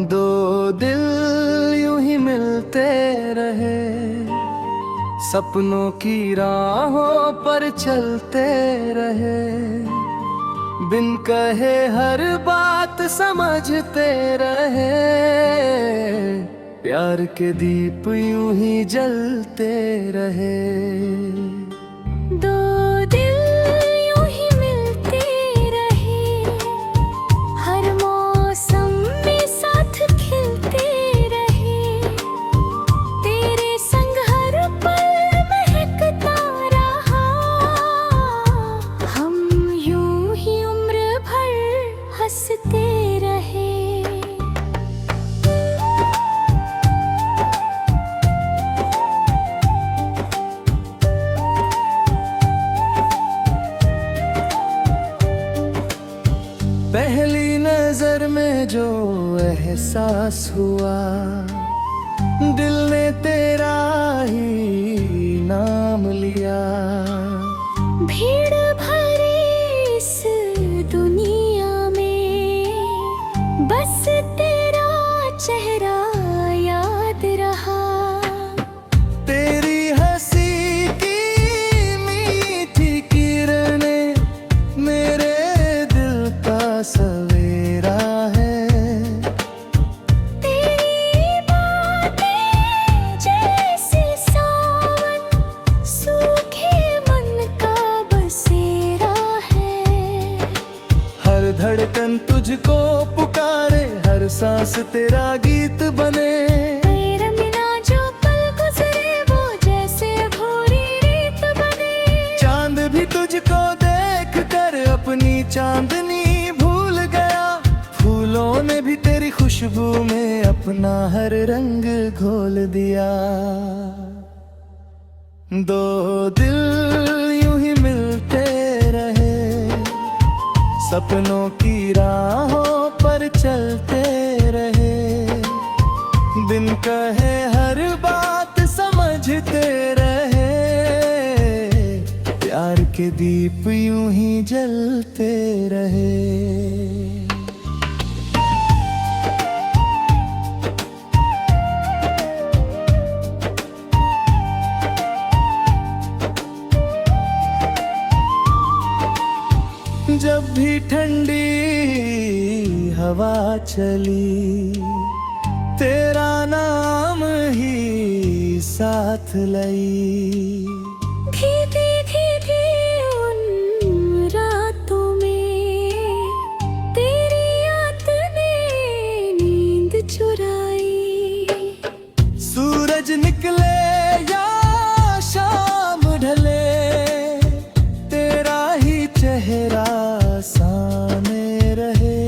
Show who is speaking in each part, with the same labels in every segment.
Speaker 1: दो दिल यूं ही मिलते रहे, सपनों की राहों पर चलते रहे, बिन कहे हर बात समझते रहे, प्यार के दीप यूं ही जलते रहे।
Speaker 2: दो दिल यूं ही मिलते रहे, हर मौसम में साथ खिलते रहे, तेरे संग हर पल महकता रहा, हम यूं ही उम्र भर हंसते रहे।
Speaker 1: पहली नजर में जो एहसास हुआ, दिल ने तेरा ही नाम लिया।
Speaker 2: भीड़ भरी इस दुनिया में बस तेरा चेहरा याद रहा,
Speaker 1: तेरी हंसी की मीठी किरणें मेरे दिल का सवेरा है,
Speaker 2: तेरी बातें जैसे सावन सूखे मन का बसेरा है,
Speaker 1: हर धड़कन तुझको पुकारे, हर सांस तेरा गीत बने।
Speaker 2: तेरे बिना जो पल गुजरे वो जैसे भूरी रेत बने,
Speaker 1: चांद भी तुझको देख कर अपनी चांदनी भूल गया, फूलों ने भी तेरी खुशबू में अपना हर रंग घोल दिया। दो दिल यूं ही मिलते रहे, सपनों की राहों पर चलते रहे, बिन कहे हर बात समझते रहे, प्यार के दीप यूं ही जलते रहे। जब भी ठंडी हवा चली, तेरा नाम ही साथ लई।
Speaker 2: भीगे भीगे उन रातों में तेरी याद ने नींद चुराई,
Speaker 1: सूरज निकले या शाम ढले, तेरा ही चेहरा सामने रहे,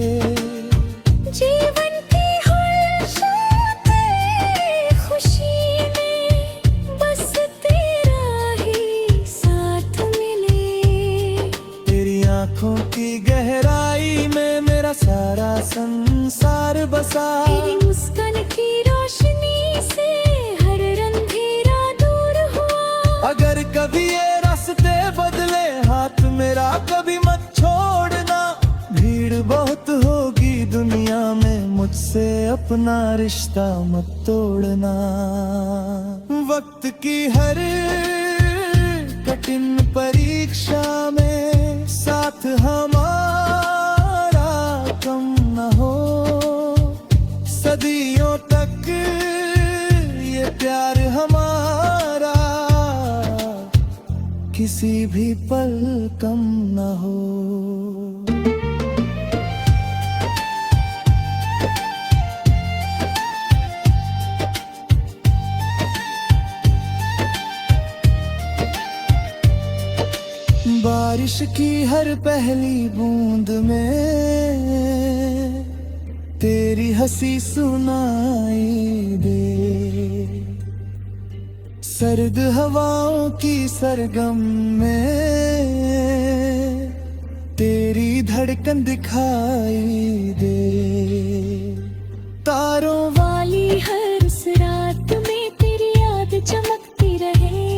Speaker 2: जीवन की हर शाम खुशी में बस तेरा ही साथ मिले,
Speaker 1: तेरी आंखों की गहराई में मेरा सारा संसार बसा,
Speaker 2: तेरी मुस्कान की रोशनी से हर अंधेरा दूर हुआ।
Speaker 1: अगर कभी ये रास्ते बदले हाथ मेरा कभी मत छोड़ना, भीड़ बहुत होगी दुनिया में मुझसे अपना रिश्ता मत तोड़ना। वक्त की हर कठिन परीक्षा में साथ हमारा कम न हो, सदियों तक ये प्यार हमारा किसी भी पल कम न हो। बारिश की हर पहली बूंद में तेरी हंसी सुनाई दे, सर्द हवाओं की सरगम में तेरी धड़कन दिखाई दे, तारों
Speaker 2: वाली हर उस रात में तेरी याद चमकती रहे,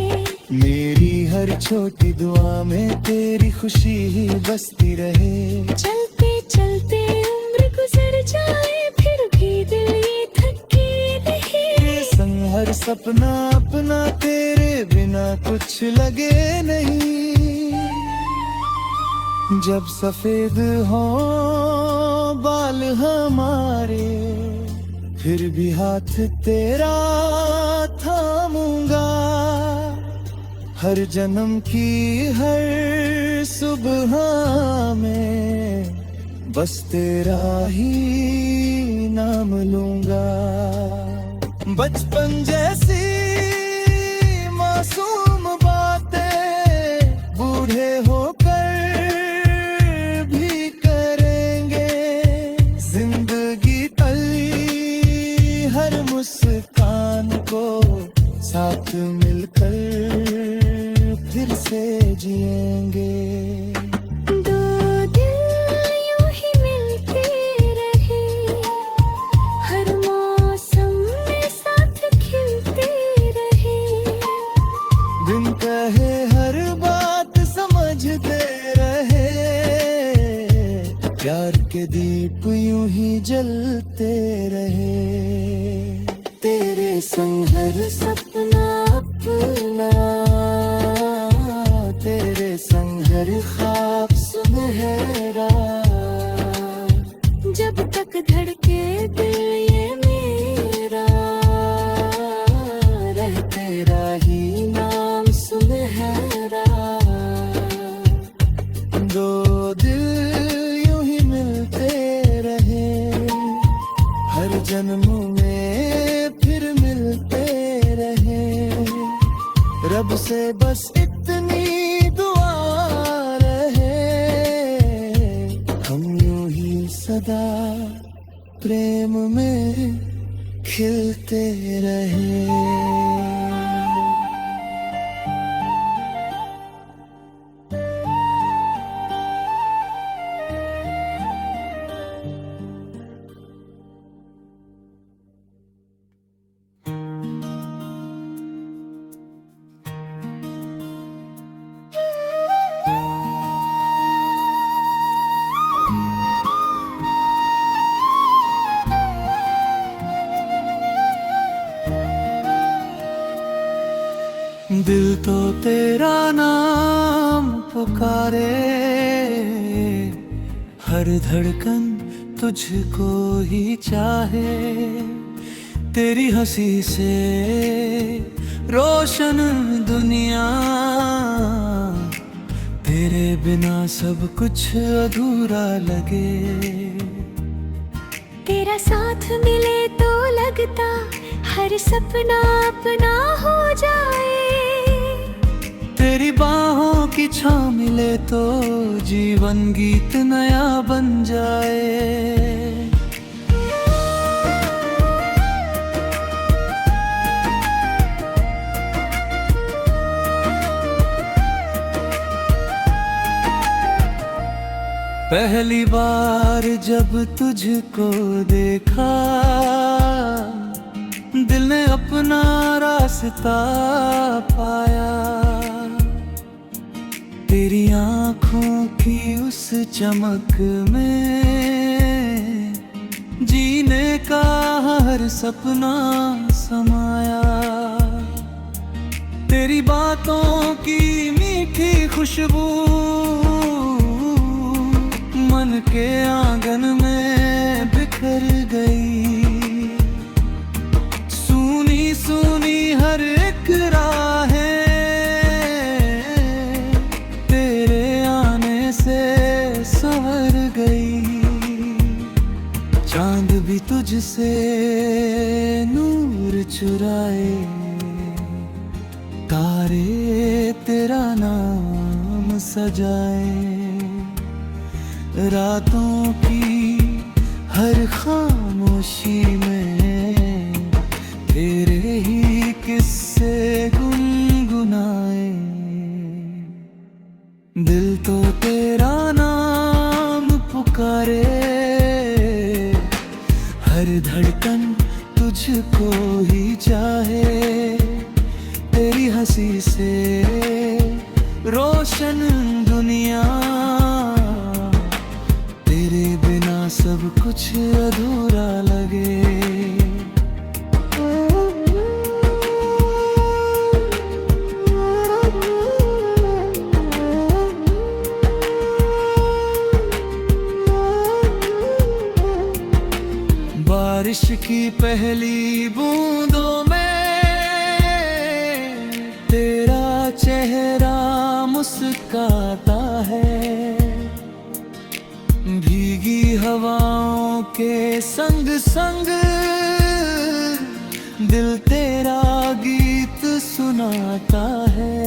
Speaker 1: मेरी हर छोटी दुआ में तेरी खुशी ही बसती रहे।
Speaker 2: चलते चलते उम्र गुजर जाए फिर भी दिल
Speaker 1: हर सपना अपना, तेरे बिना कुछ लगे नहीं। जब सफेद हो बाल हमारे, फिर भी हाथ तेरा थामूंगा। हर जन्म की हर सुबह में बस तेरा ही नाम लूंगा। बचपन जैसी मासूम बातें बूढ़े होकर भी करेंगे। जिंदगी तली हर मुस्कान को साथ मिलकर फिर से जिएंगे। कहे हर बात समझते रहे, प्यार के दीप यूं ही जलते रहे। तेरे संग हर सपना अपना, तेरे संग हर ख्वाब सुनहरा। जब तक धड़के दिल ये मेरा, रह तेरा ही नाम सुनहरा। दो दिल यूं ही मिलते रहे, हर जन्म में फिर मिलते रहे। रब से बस इतनी दुआ रहे, हम यूं ही सदा प्रेम में खिलते रहे। दिल तो तेरा नाम पुकारे, हर धड़कन तुझको ही चाहे। तेरी हंसी से रोशन दुनिया, तेरे बिना सब कुछ अधूरा लगे।
Speaker 2: तेरा साथ मिले तो लगता हर सपना अपना हो जाए।
Speaker 1: तेरी बाहों की छाँव मिले तो जीवन गीत नया बन जाए। पहली बार जब तुझको देखा, दिल ने अपना रास्ता पाया। तेरी आँखों की उस चमक में जीने का हर सपना समाया। तेरी बातों की मीठी खुशबू मन के आंगन में बिखर गई। सुनी सुनी हर एक राहें संवर गई। चांद भी तुझसे नूर चुराए, तारे तेरा नाम सजाए। रातों की हर खामोशी में तेरे ही किस्से गुनगुनाए। दिल तो तेरा नाम पुकारे, हर धड़कन तुझको ही चाहे। तेरी हंसी से रोशन दुनिया, तेरे बिना सब कुछ अधूरा लगे। पहली बूंदों में तेरा चेहरा मुस्काता है, भीगी हवाओं के संग संग दिल तेरा गीत सुनाता है।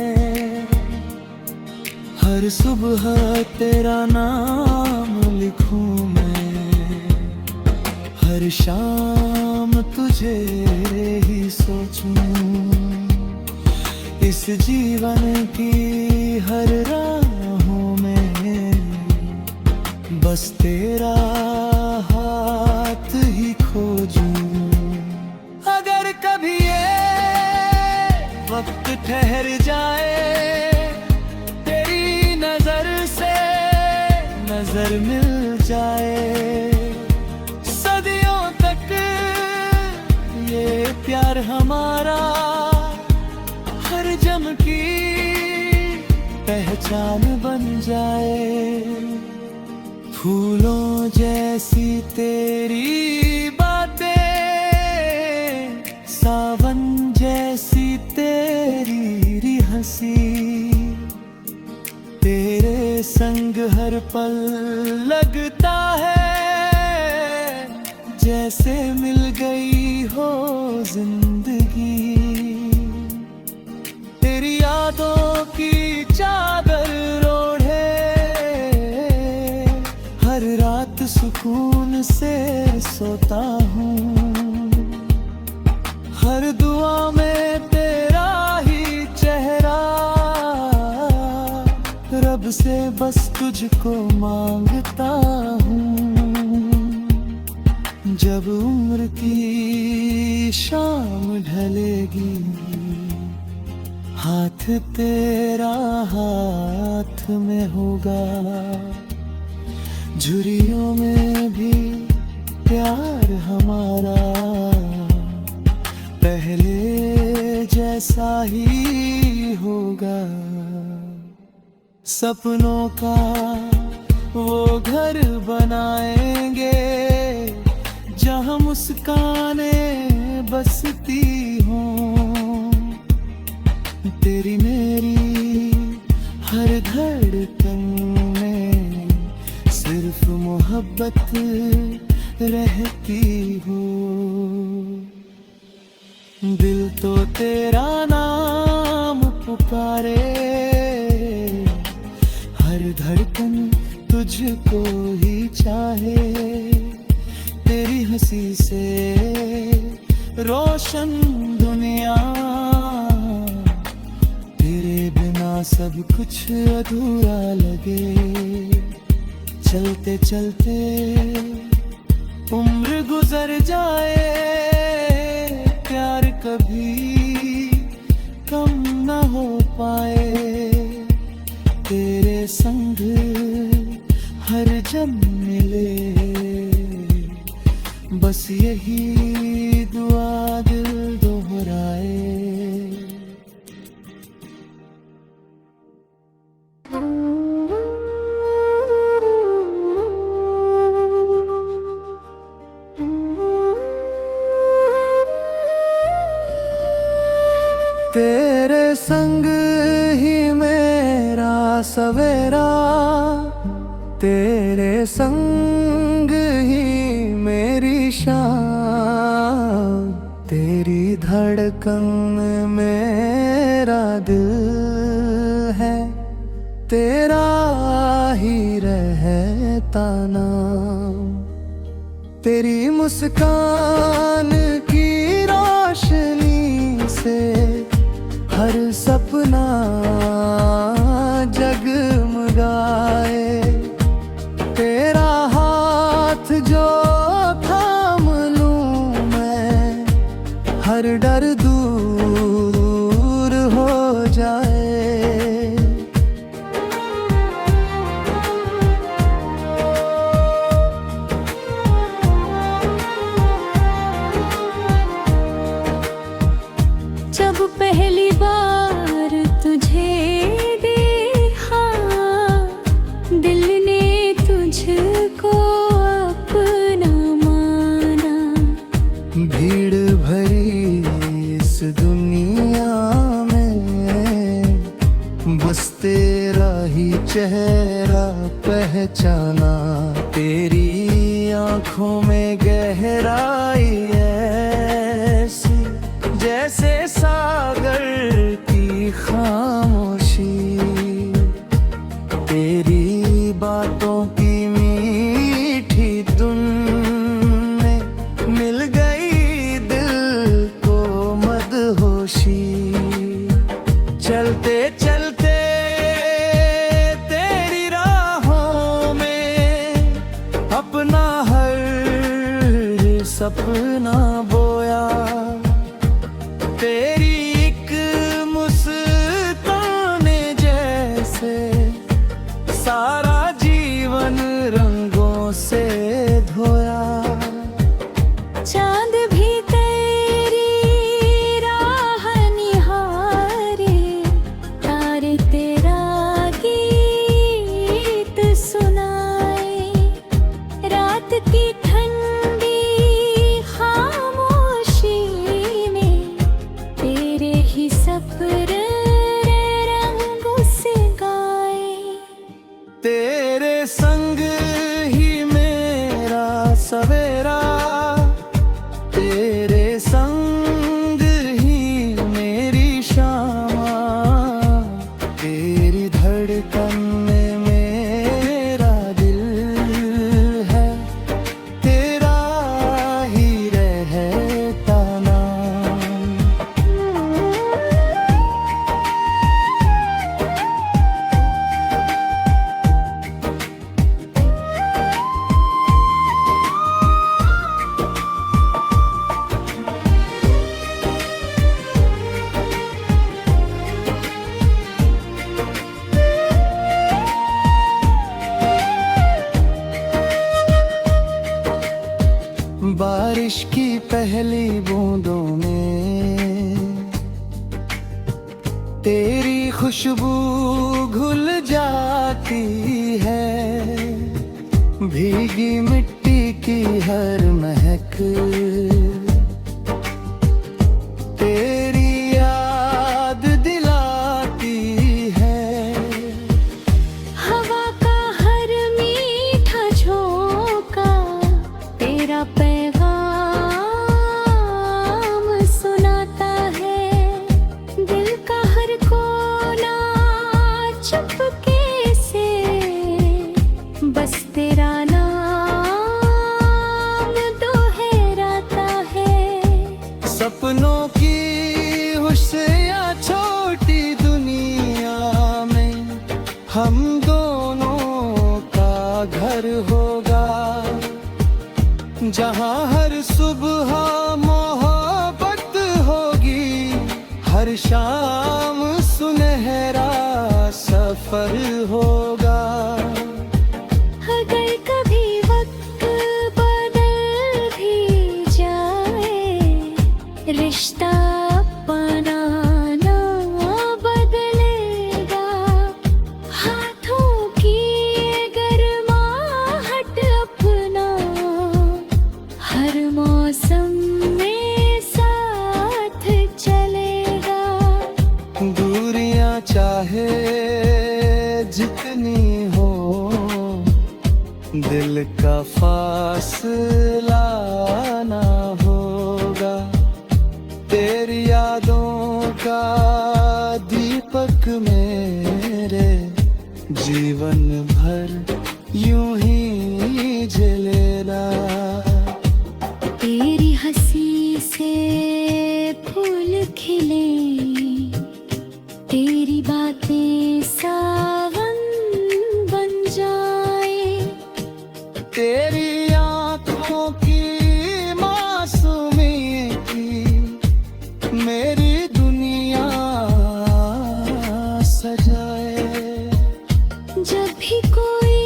Speaker 1: हर सुबह तेरा नाम लिखूं मैं, हर शाम तुझे ही सोचूं। इस जीवन की हर राहों में बस तेरा हाथ ही खोजूं। अगर कभी ये वक्त ठहर जाए, तेरी नजर से नजर मिल जाए, सदियों तक ये प्यार हमारा हर जम की पहचान बन जाए। फूलों जैसी तेरी बातें, सावन जैसी तेरी हंसी, तेरे संग हर पल लगता है जैसे मिल गई हो जिंदगी। तेरी यादों की चादर ओढ़े हर रात सुकून से सोता हूँ। हर दुआ में तेरा ही चेहरा, रब से बस तुझको मांगता हूँ। जब उम्र की शाम ढलेगी, हाथ तेरा हाथ में होगा, झुर्रियों में भी प्यार हमारा पहले जैसा ही होगा। सपनों का वो घर बनाएंगे जहाँ मुस्कानें बसती हों। तेरी मेरी हर धड़कन में सिर्फ मोहब्बत रहती हो। दिल तो तेरा नाम पुकारे, हर धड़कन तुझको ही चाहे। तेरी हंसी से रोशन दुनिया, तेरे बिना सब कुछ अधूरा लगे। चलते चलते उम्र गुजर जाए, प्यार कभी कम न हो पाए। तेरे संग हर जन्म मिले, बस यही दुआ दिल दोहराए। तेरे संग ही मेरा सवेरा, तेरे संग ही मेरी शाम। तेरी धड़कन में मेरा दिल है, तेरा ही रहता नाम। तेरी मुस्कान की रोशनी से हर सपना जगमगाए। तेरा हाथ जो थाम लूं मैं, हर डर दूर हो जाए।
Speaker 2: जब पहली बार तुझे देखा, दिल ने तुझको अपना माना।
Speaker 1: भीड़ बस तेरा ही चेहरा पहचाना, तेरी आंखों में गहराई ऐसी जैसे सागर की खामोशी, तेरी बातों की मीठी धुन में मिल गई दिल को मदहोशी। चलते चलते तेरी राहों में अपना हर सपना बोया, तेरी एक मुस्कान ने जैसे सारा जीवन रंगों से धोया।
Speaker 2: चांद भी तेरी राह निहारे, तारे तेरा गीत सुनाए, रात की ठंडी खामोशी में तेरे ही सफर रंगों से गाए।
Speaker 1: तेरे संग ही मेरा सवेरा, तेरे संग ही मेरी शामा, तेरी धड़कन में मेरा दिल है, तेरा ही रहता नाम। बारिश की पहली बूंदों में तेरी खुशबू घुल जाती है, भीगी मिट्टी की हर महक तेरी याद दिलाती है।
Speaker 2: हवा का हर मीठा झोंका तेरा पैगाम सुनाता है, दिल का हर कोना चुपके से बस तेरा नाम दोहराता है।
Speaker 1: सपनों की हुस्सियाँ छोटी दुनिया में हम दोनों का घर होगा, जहाँ हर सुबह मोहब्बत होगी, हर शाम सुनहरा सफर होगा।
Speaker 2: अगर कभी वक्त बदल भी जाए, रिश्ता अपना ना बदलेगा, हाथों की गर्माहट अपना हर मौसम में साथ चलेगा।
Speaker 1: दूरियां चाहे जितनी हो, दिल का फासला ना होगा, तेरी यादों का दीपक मेरे जीवन भर यूं ही जलेगा।
Speaker 2: तेरी हंसी से फूल खिले, तेरी बातें सावन बन जाए,
Speaker 1: तेरी आंखों की मासूमी की मेरी दुनिया सजाए।
Speaker 2: जब भी कोई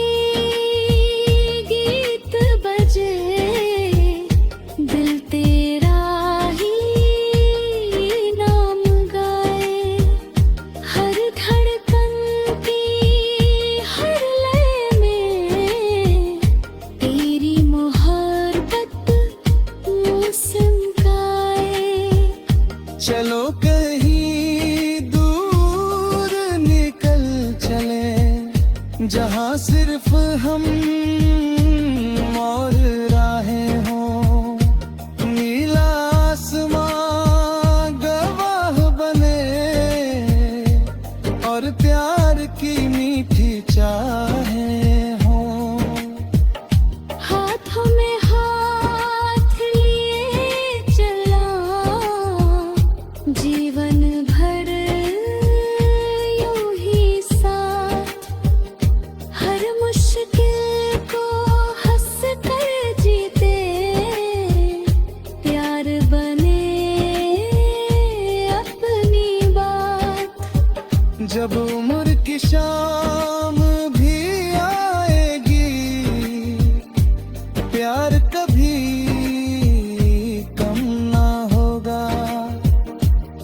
Speaker 2: गीत बजे, दिल तेरा ही नाम गाए,
Speaker 1: जहाँ सिर्फ हम और राहें हों, नीला आसमां गवाह बने और प्यार की मीठी चाहें हों।
Speaker 2: हाथों में हाथ लिए चला जीवन भर यूं ही साथ, हर मुश्किल को हंस कर जीते, प्यार बने अपनी बात।
Speaker 1: जब उम्र की शाम भी आएगी, प्यार कभी कम ना होगा।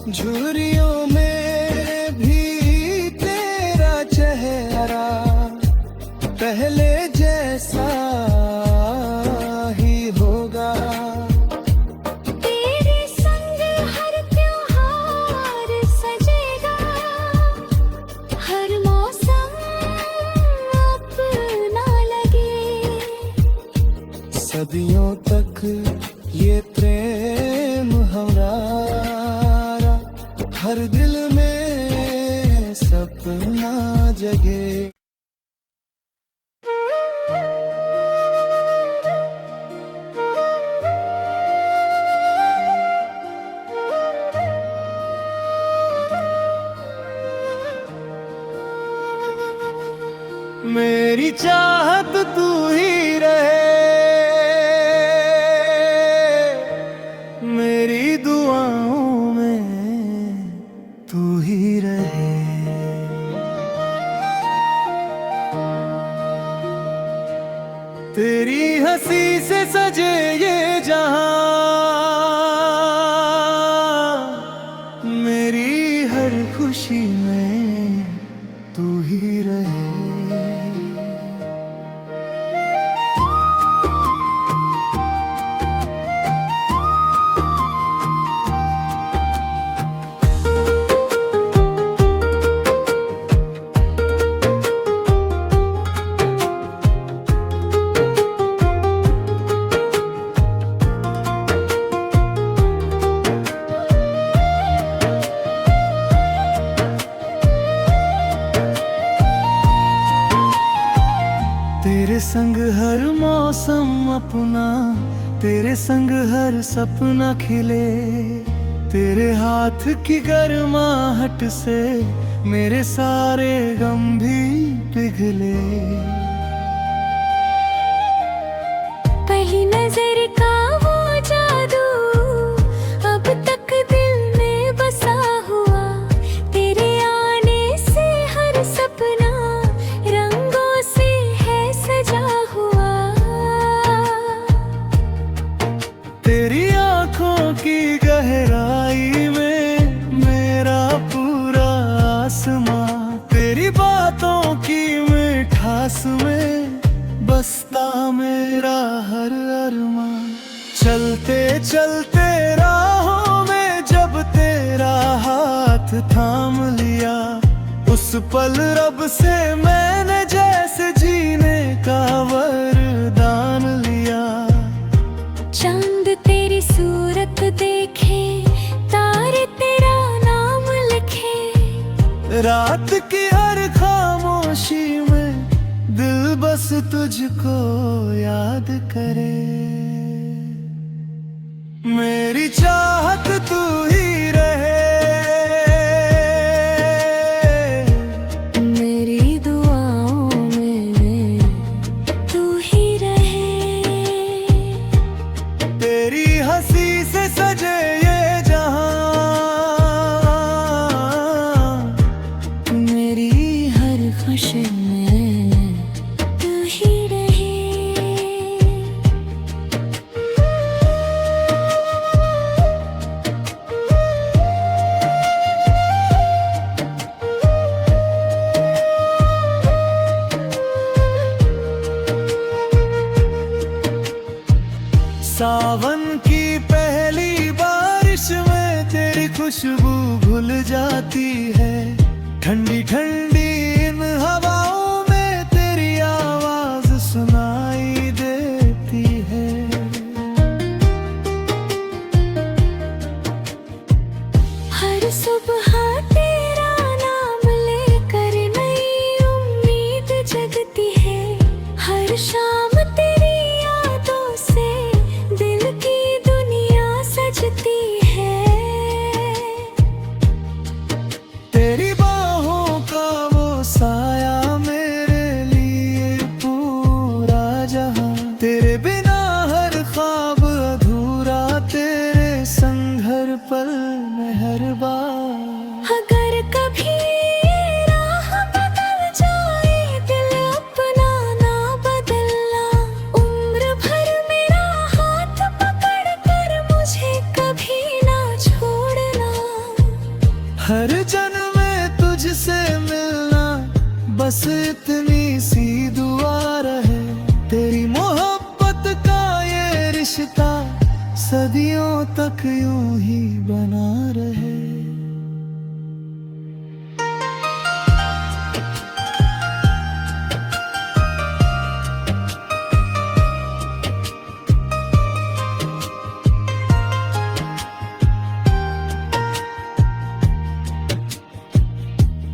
Speaker 1: झुर्रियों में भी तेरा चेहरा पहले जैसा ही होगा।
Speaker 2: तेरे संग हर त्योहार सजेगा, हर मौसम अपना लगे।
Speaker 1: सदियों तक ये प्रेम हमारा हर दिल में सपना जगे। मेरी चाहत तू ही रहे, मेरी दुआओं में तू ही रहे। तेरी हंसी से सजे ये जहां, मेरी हर खुशी में तू ही रहे। तेरे संग हर मौसम अपना, तेरे संग हर सपना खिले। तेरे हाथ की गर्माहट से मेरे सारे गम भी पिघले।
Speaker 2: पहली नजर का वो जादू अब तक दिल में बसा हुआ, तेरे आने से हर सपना रंगों से है सजा हुआ।
Speaker 1: तेरी आंखों की गहराई में मेरा पूरा आसमां, तेरी बातों की मिठास में बसता मेरा हर अरमां। चलते चलते राहों में जब तेरा हाथ थाम लिया, उस पल रब से मैंने जैसे जीने का वरदान लिया।
Speaker 2: चांद तेरी सूरत देखे, तारे तेरा नाम लिखे,
Speaker 1: रात की हर खामोशी में दिल बस तुझको याद करे। मेरी चाहत तू ही रहे,
Speaker 2: मेरी दुआओं में तू ही रहे।
Speaker 1: तेरी हंसी से सजे ये जहां,
Speaker 2: मेरी हर खुशी में तू ही रहे।
Speaker 1: सावन की पहली बारिश में तेरी खुशबू घुल जाती है। ठंडी ठंडी इन हवाओं में तुझसे मिलना, बस इतनी सी दुआ रहे। तेरी मोहब्बत का ये रिश्ता सदियों तक यूं ही बना रहे।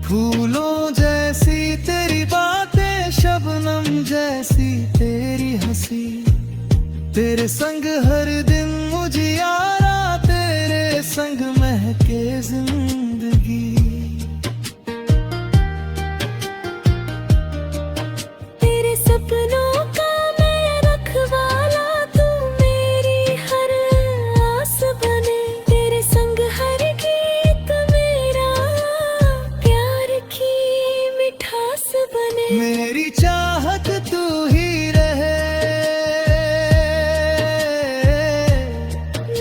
Speaker 1: फूलों जैसी तेरी बातें, शबनम जैसी तेरी हंसी, तेरे संग हर दिन उजियारा, तेरे संग महके जिंदगी।
Speaker 2: तेरे सपनों का मैं रखवाला, तू मेरी हर आस बने। तेरे संग हर गीत मेरा प्यार की मिठास बने।
Speaker 1: मेरी चाहत तू ही रहे,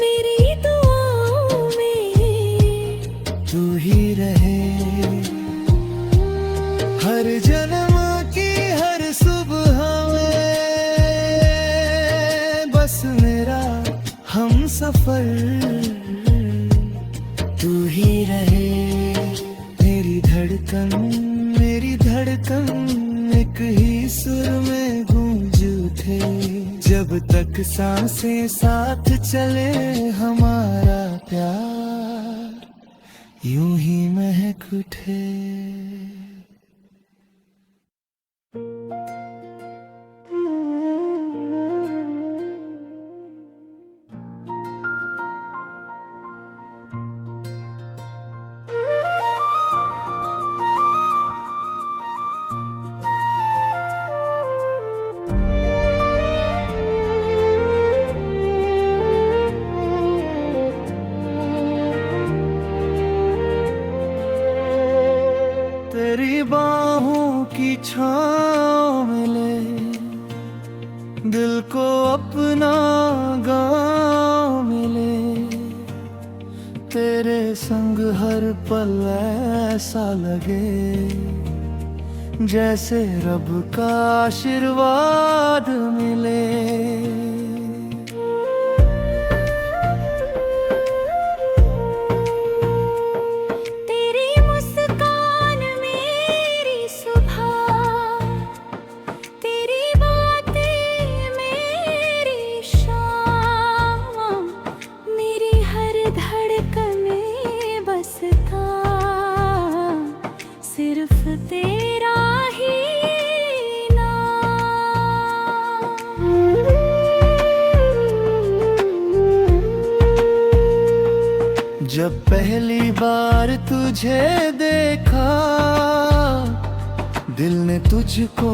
Speaker 2: मेरी दुआओं में
Speaker 1: तू ही रहे। हर जन्म की हर सुबह में बस मेरा हम सफर तू ही रहे। मेरी धड़कन एक ही सुर में गूंज उठे। जब तक सांसें साथ चले हमारा प्यार यूं ही महक उठे। तेरी बाहों की छाँव मिले, दिल को अपना गाँव मिले। तेरे संग हर पल ऐसा लगे जैसे रब का आशीर्वाद मिले।
Speaker 2: सिर्फ तेरा ही
Speaker 1: जब पहली बार तुझे देखा, दिल ने तुझको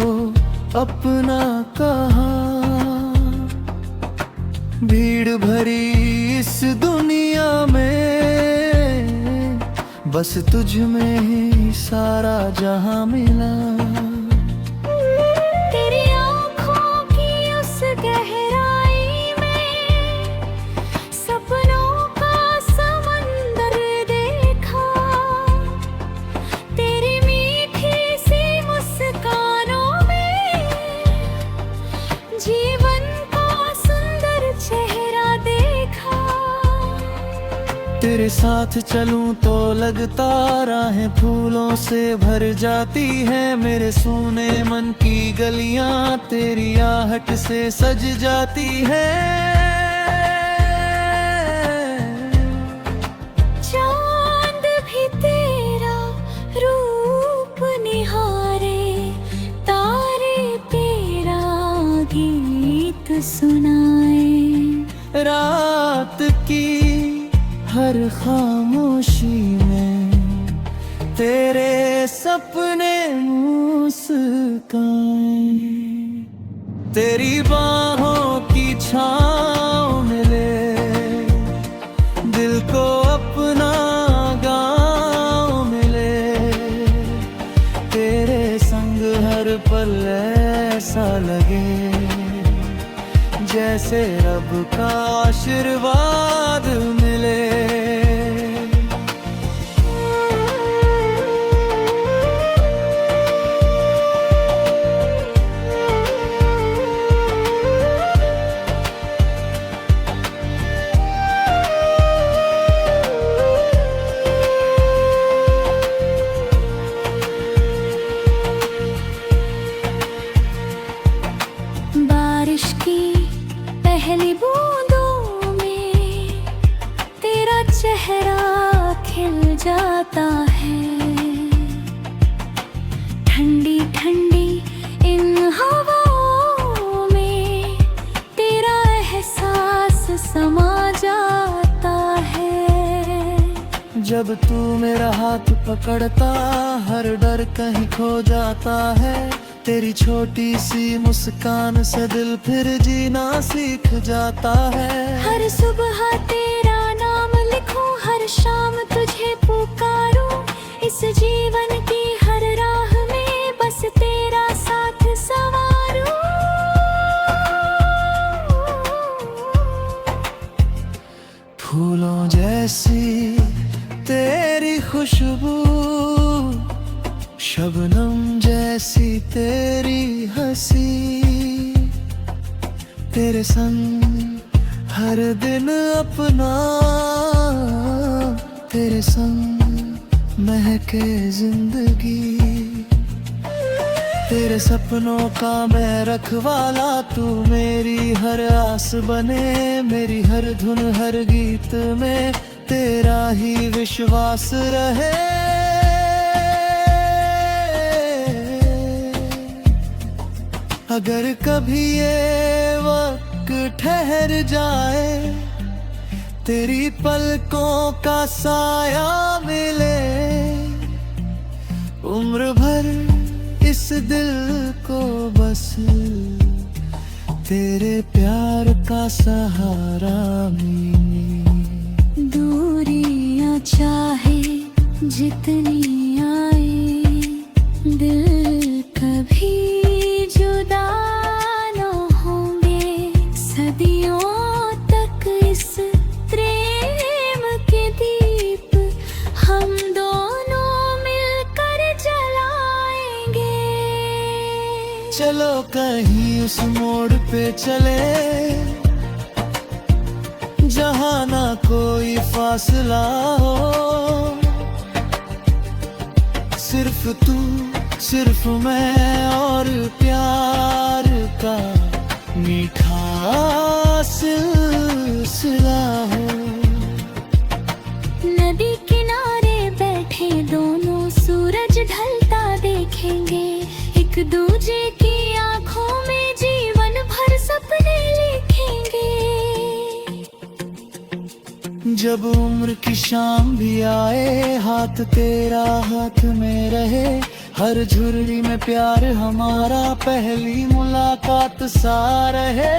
Speaker 1: अपना कहा। भीड़ भरी इस दुनिया में बस तुझ में ही सारा जहां मिला।
Speaker 2: तेरी आँखों की उस गहराई में सपनों का समंदर देखा। तेरी मीठी सी मुस्कानों में जीवन का सुंदर चेहरा देखा।
Speaker 1: तेरे साथ चलूं तो लगता राहें फूलों से भर जाती है। मेरे सूने मन की गलियां तेरी आहट से सज जाती है।
Speaker 2: चांद भी तेरा रूप निहारे, तारे तेरा गीत सुनाए।
Speaker 1: रात की हर खामोशी में तेरे सपने मुस्काएं। तेरी बाहों की छाँव मिले, दिल को अपना गाँव मिले। तेरे संग हर पल ऐसा लगे जैसे रब का आशीर्वाद मिले। जब तू मेरा हाथ पकड़ता हर डर कहीं खो जाता है। तेरी छोटी सी मुस्कान से दिल फिर जीना सीख जाता है।
Speaker 2: हर सुबह तेरा नाम लिखूं, हर शाम तुझे पुकारूं। इस जीवन की हर राह में बस तेरा साथ संवारूं।
Speaker 1: फूलों जैसी तेरी खुशबू, शबनम जैसी तेरी हंसी। तेरे संग हर दिन अपना, तेरे संग महके जिंदगी। तेरे सपनों का मैं रखवाला, तू मेरी हर आस बने। मेरी हर धुन हर गीत में तेरा ही विश्वास रहे। अगर कभी ये वक्त ठहर जाए, तेरी पलकों का साया मिले, उम्र भर इस दिल को बस तेरे प्यार का सहारा मिले।
Speaker 2: दूरियां चाहे जितनी आए, दिल कभी जुदा न होंगे। सदियों तक इस प्रेम के दीप हम दोनों मिलकर जलाएंगे।
Speaker 1: चलो कहीं उस मोड़ पे चले, जहाँ ना कोई फासला हो। सिर्फ तू सिर्फ मैं और प्यार का मीठा सिलसिला हो।
Speaker 2: नदी किनारे बैठे दोनों सूरज ढलता देखेंगे। एक दूजे की आंखों में जीवन भर सपने लिखेंगे।
Speaker 1: जब उम्र की शाम भी आए, हाथ तेरा हाथ में रहे। हर झुर्री में प्यार हमारा पहली मुलाकात सा रहे।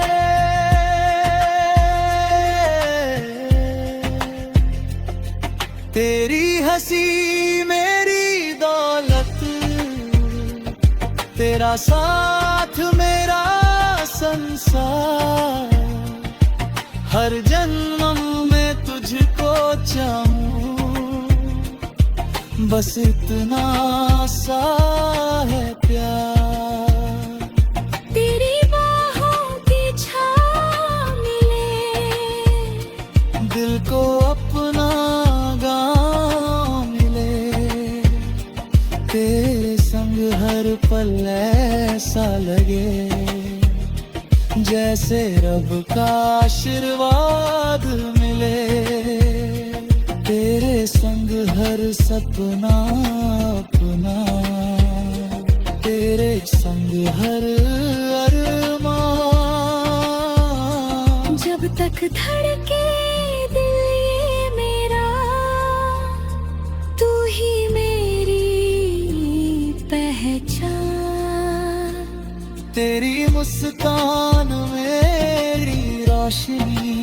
Speaker 1: तेरी हंसी मेरी दौलत, तेरा साथ मेरा संसार। हर जन्म में तुझको चाहूं, बस इतना सा है प्यार।
Speaker 2: तेरी बाहों की छाँव मिले,
Speaker 1: दिल को अपना गाँव मिले। तेरे संग हर पल ऐसा लगे, जैसे रब का आशीर्वाद मिले। तेरे संग हर सपना अपना, तेरे संग हर अरमान।
Speaker 2: जब तक धड़के दिल ये मेरा, तू ही मेरी पहचान।
Speaker 1: तेरी मुस्कान मेरी रोशनी,